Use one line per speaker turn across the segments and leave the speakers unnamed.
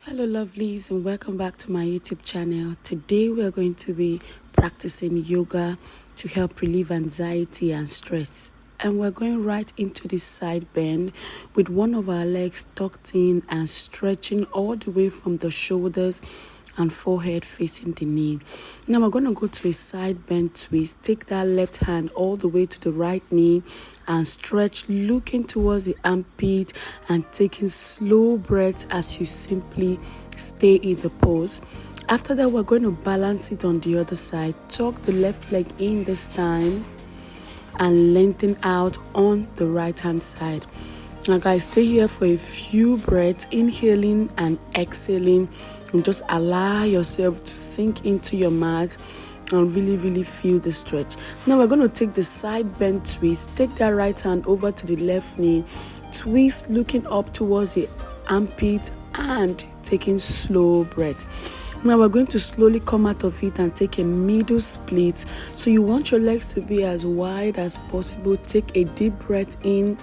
Hello lovelies, and welcome back to my YouTube channel. Today we are going to be practicing yoga to help relieve anxiety and stress. And we're going right into the side bend with one of our legs tucked in and stretching all the way from the shoulders and forehead facing the knee. Now we're going to go to a side bend twist. Take that left hand all the way to the right knee and stretch, looking towards the armpit and taking slow breaths as you simply stay in the pose. After that, we're going to balance it on the other side. Tuck the left leg in this time and lengthen out on the right hand side. Now guys, stay here for a few breaths, inhaling and exhaling, and just allow yourself to sink into your mat and really feel the stretch. Now we're going to take the side bend twist. Take that right hand over to the left knee, twist looking up towards the armpit and taking slow breaths. Now we're going to slowly come out of it and take a middle split. So you want your legs to be as wide as possible. Take a deep breath in.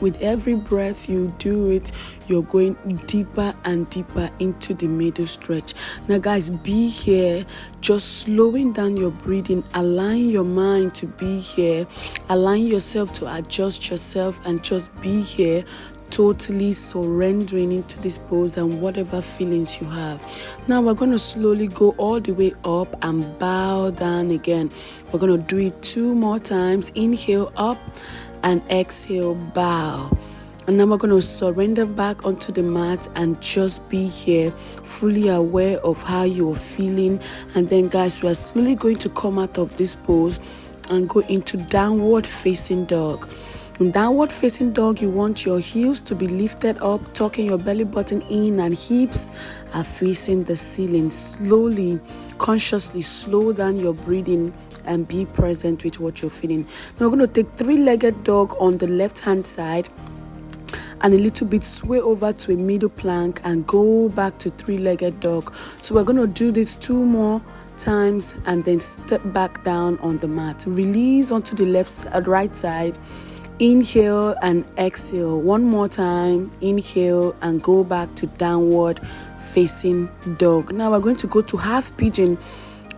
With every breath you do it, you're going deeper and deeper into the middle stretch. Now guys, be here, just slowing down your breathing, allowing your mind to be here, allowing yourself to adjust yourself and just be here, totally surrendering into this pose and whatever feelings you have. Now we're going to slowly go all the way up and bow down again. We're going to do it 2 more times. Inhale up and exhale, bow. And now we're going to surrender back onto the mat and just be here, fully aware of how you're feeling. And then guys, we are slowly going to come out of this pose and go into downward facing dog. In downward facing dog, you want your heels to be lifted up, tucking your belly button in, and hips are facing the ceiling. Slowly, consciously slow down your breathing and be present with what you're feeling. Now we're going to take 3-legged dog on the left hand side and a little bit sway over to a middle plank and go back to 3-legged dog. So we're going to do this 2 more times and then step back down on the mat. Release onto the right side. Inhale and exhale. 1 more time. Inhale and go back to downward facing dog. Now we're going to go to half pigeon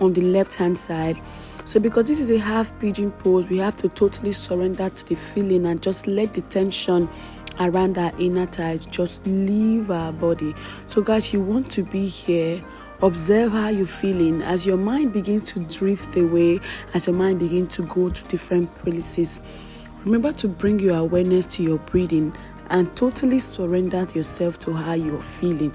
on the left hand side. So because this is a half pigeon pose, we have to totally surrender to the feeling and just let the tension around our inner thighs just leave our body. So guys, you want to be here. Observe how you're feeling as your mind begins to drift away, as your mind begins to go to different places. Remember to bring your awareness to your breathing and totally surrender yourself to how you're feeling.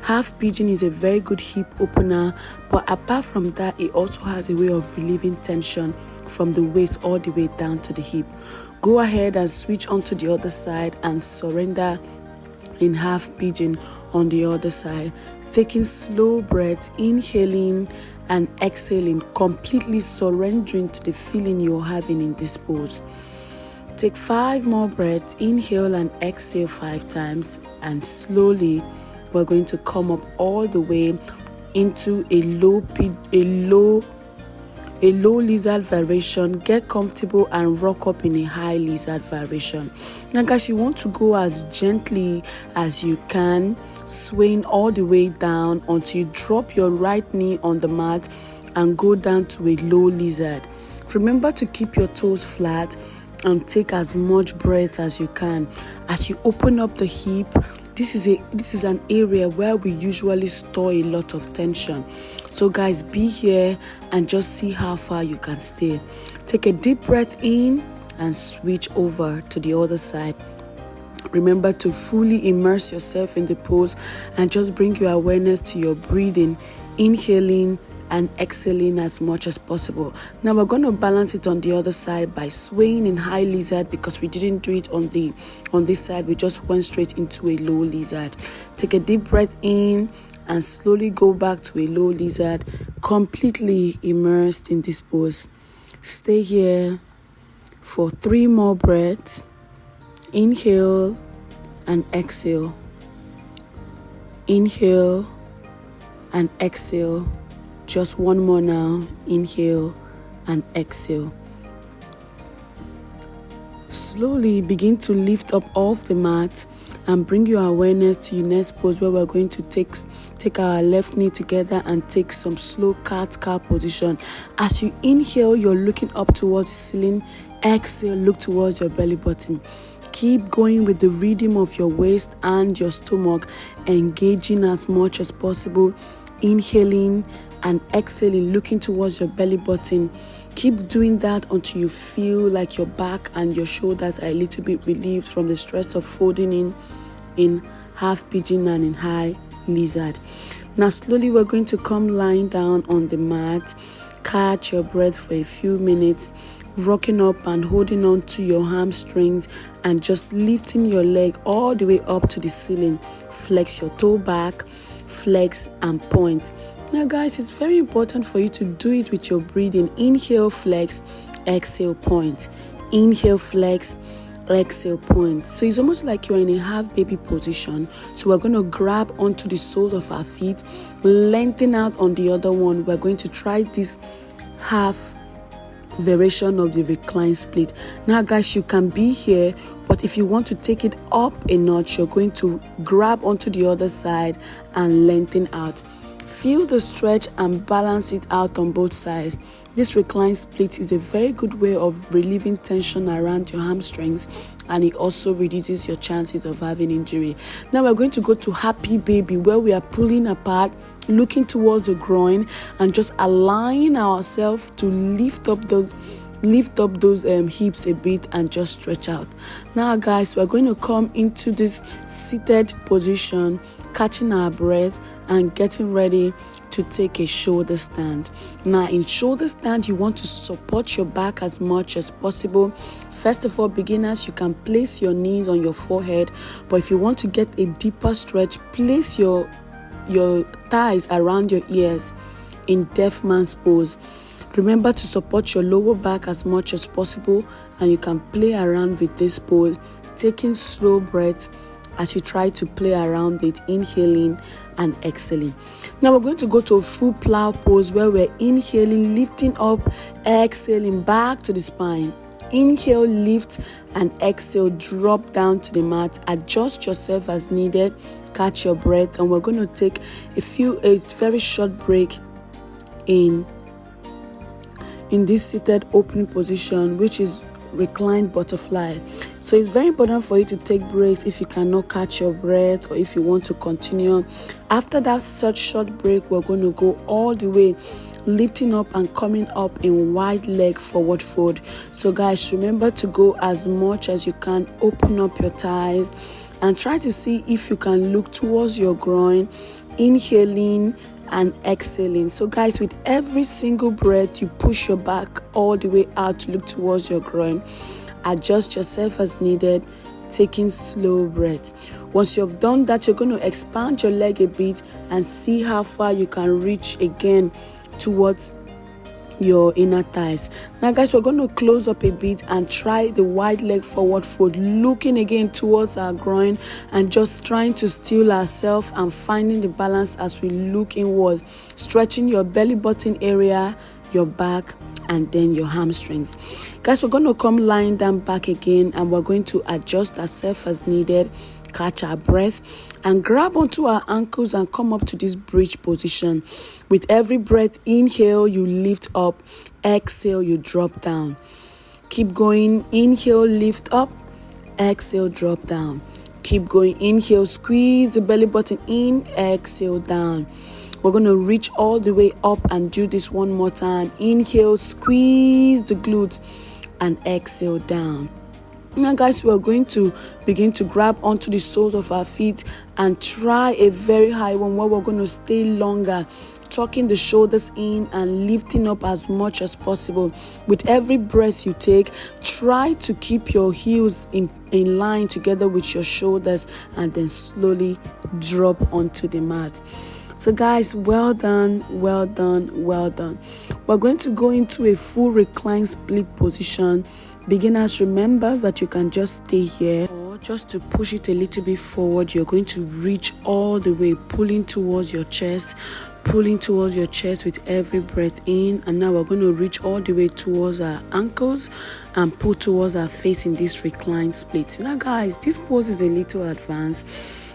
Half pigeon is a very good hip opener, but apart from that, it also has a way of relieving tension from the waist all the way down to the hip. Go ahead and switch onto the other side and surrender in half pigeon on the other side. Taking slow breaths, inhaling and exhaling, completely surrendering to the feeling you're having in this pose. Take 5 more breaths. Inhale and exhale 5 times, and slowly we're going to come up all the way into a low lizard variation. Get comfortable and rock up in a high lizard variation. Now guys, you want to go as gently as you can, swaying all the way down until you drop your right knee on the mat and go down to a low lizard. Remember to keep your toes flat and take as much breath as you can. As you open up the hip, this is an area where we usually store a lot of tension. So guys, be here and just see how far you can stay. Take a deep breath in and switch over to the other side. Remember to fully immerse yourself in the pose and just bring your awareness to your breathing, inhaling and exhaling as much as possible. Now we're going to balance it on the other side by swaying in high lizard, because we didn't do it on this side. We just went straight into a low lizard. Take a deep breath in and slowly go back to a low lizard, completely immersed in this pose. Stay here for 3 more breaths. Inhale and exhale. Inhale and exhale. Just 1 more now. Inhale and exhale. Slowly begin to lift up off the mat and bring your awareness to your next pose, where we're going to take our left knee together and take some slow cat-cow position. As you inhale, you're looking up towards the ceiling. Exhale, look towards your belly button. Keep going with the rhythm of your waist and your stomach, engaging as much as possible. Inhaling and exhaling, looking towards your belly button. Keep doing that until you feel like your back and your shoulders are a little bit relieved from the stress of folding in half pigeon and in high lizard. Now slowly we're going to come lying down on the mat. Catch your breath for a few minutes, rocking up and holding on to your hamstrings and just lifting your leg all the way up to the ceiling. Flex your toe back, flex and point. Now guys, it's very important for you to do it with your breathing. Inhale, flex, exhale, point. Inhale, flex, exhale, point. So it's almost like you're in a half baby position. So we're going to grab onto the soles of our feet, lengthen out on the other one. We're going to try this half variation of the recline split. Now guys, you can be here, but if you want to take it up a notch, you're going to grab onto the other side and lengthen out. Feel the stretch and balance it out on both sides. This recline split is a very good way of relieving tension around your hamstrings, and it also reduces your chances of having injury. Now we're going to go to happy baby, where we are pulling apart, looking towards the groin and just allowing ourselves to lift up those hips a bit and just stretch out. Now guys, we're going to come into this seated position, catching our breath and getting ready to take a shoulder stand. Now in shoulder stand, you want to support your back as much as possible. First of all, beginners, you can place your knees on your forehead, but if you want to get a deeper stretch, place your thighs around your ears in deaf man's pose. Remember to support your lower back as much as possible, and you can play around with this pose, taking slow breaths as you try to play around it, inhaling and exhaling. Now we're going to go to a full plow pose, where we're inhaling, lifting up, exhaling back to the spine. Inhale, lift, and exhale, drop down to the mat. Adjust yourself as needed. Catch your breath, and we're going to take a very short break in this seated opening position, which is reclined butterfly. So it's very important for you to take breaks if you cannot catch your breath or if you want to continue. After that such short break, we're going to go all the way, lifting up and coming up in wide leg forward fold. So guys, remember to go as much as you can. Open up your thighs and try to see if you can look towards your groin, inhaling and exhaling. So guys, with every single breath, you push your back all the way out to look towards your groin. Adjust yourself as needed, taking slow breaths. Once you've done that, you're going to expand your leg a bit and see how far you can reach again towards your inner thighs. Now guys, we're going to close up a bit and try the wide leg forward fold, looking again towards our groin and just trying to still ourselves and finding the balance as we look inwards, stretching your belly button area, your back, and then your hamstrings. Guys, we're going to come lying down back again, and we're going to adjust ourselves as needed, catch our breath and grab onto our ankles and come up to this bridge position. With every breath, inhale, you lift up, exhale, you drop down. Keep going. Inhale, lift up, exhale, drop down. Keep going. Inhale, squeeze the belly button in, exhale, down. We're going to reach all the way up and do this one more time. Inhale, squeeze the glutes and exhale, down. Now guys, we're going to begin to grab onto the soles of our feet and try a very high one where we're going to stay longer, tucking the shoulders in and lifting up as much as possible. With every breath you take, try to keep your heels in line together with your shoulders and then slowly drop onto the mat. So guys, well done, well done, well done. We're going to go into a full recline split position. Beginners, remember that you can just stay here, or just to push it a little bit forward, you're going to reach all the way, pulling towards your chest, pulling towards your chest with every breath in. And now we're going to reach all the way towards our ankles and pull towards our face in this reclined split. Now guys, this pose is a little advanced,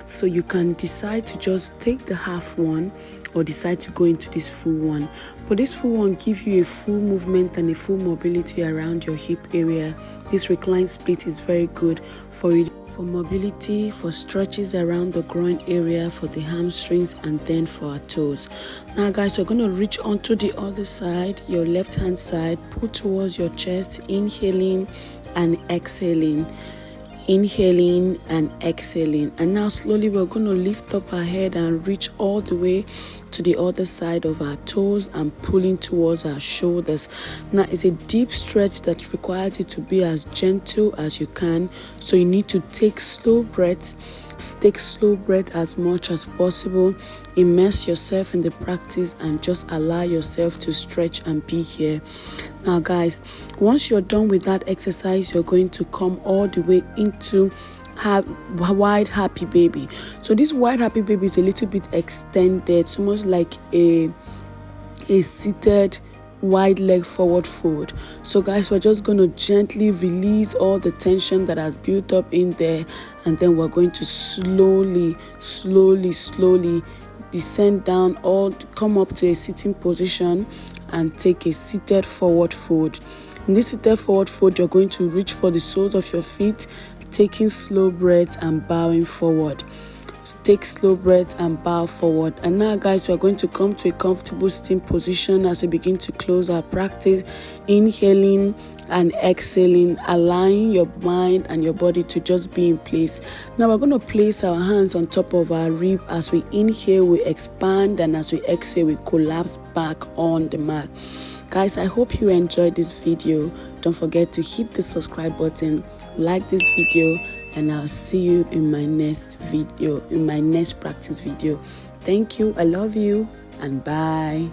so you can decide to just take the half one or decide to go into this full one. But this full one gives you a full movement and a full mobility around your hip area. This reclined split is very good for you, for mobility, for stretches around the groin area, for the hamstrings, and then for our toes. Now guys, we're going to reach onto the other side, your left hand side, pull towards your chest, inhaling and exhaling. Inhaling and exhaling. And now slowly we're going to lift up our head and reach all the way to the other side of our toes and pulling towards our shoulders. Now it's a deep stretch that requires you to be as gentle as you can, so you need to take slow breaths. Take slow breath as much as possible. Immerse yourself in the practice and just allow yourself to stretch and be here. Now guys, once you're done with that exercise, you're going to come all the way into wide happy baby. So this wide happy baby is a little bit extended. It's almost like a seated wide leg forward fold. So guys, we're just going to gently release all the tension that has built up in there, and then we're going to slowly descend down, or come up to a sitting position and take a seated forward fold. In this seated forward fold, you're going to reach for the soles of your feet, taking slow breaths and bowing forward. Take slow breaths and bow forward. And now guys, we're going to come to a comfortable sitting position as we begin to close our practice, inhaling and exhaling, allowing your mind and your body to just be in place. Now we're going to place our hands on top of our rib. As we inhale, we expand, and as we exhale, we collapse back on the mat. Guys, I hope you enjoyed this video. Don't forget to hit the subscribe button, like this video, and I'll see you in my next video, in my next practice video. Thank you, I love you, and bye.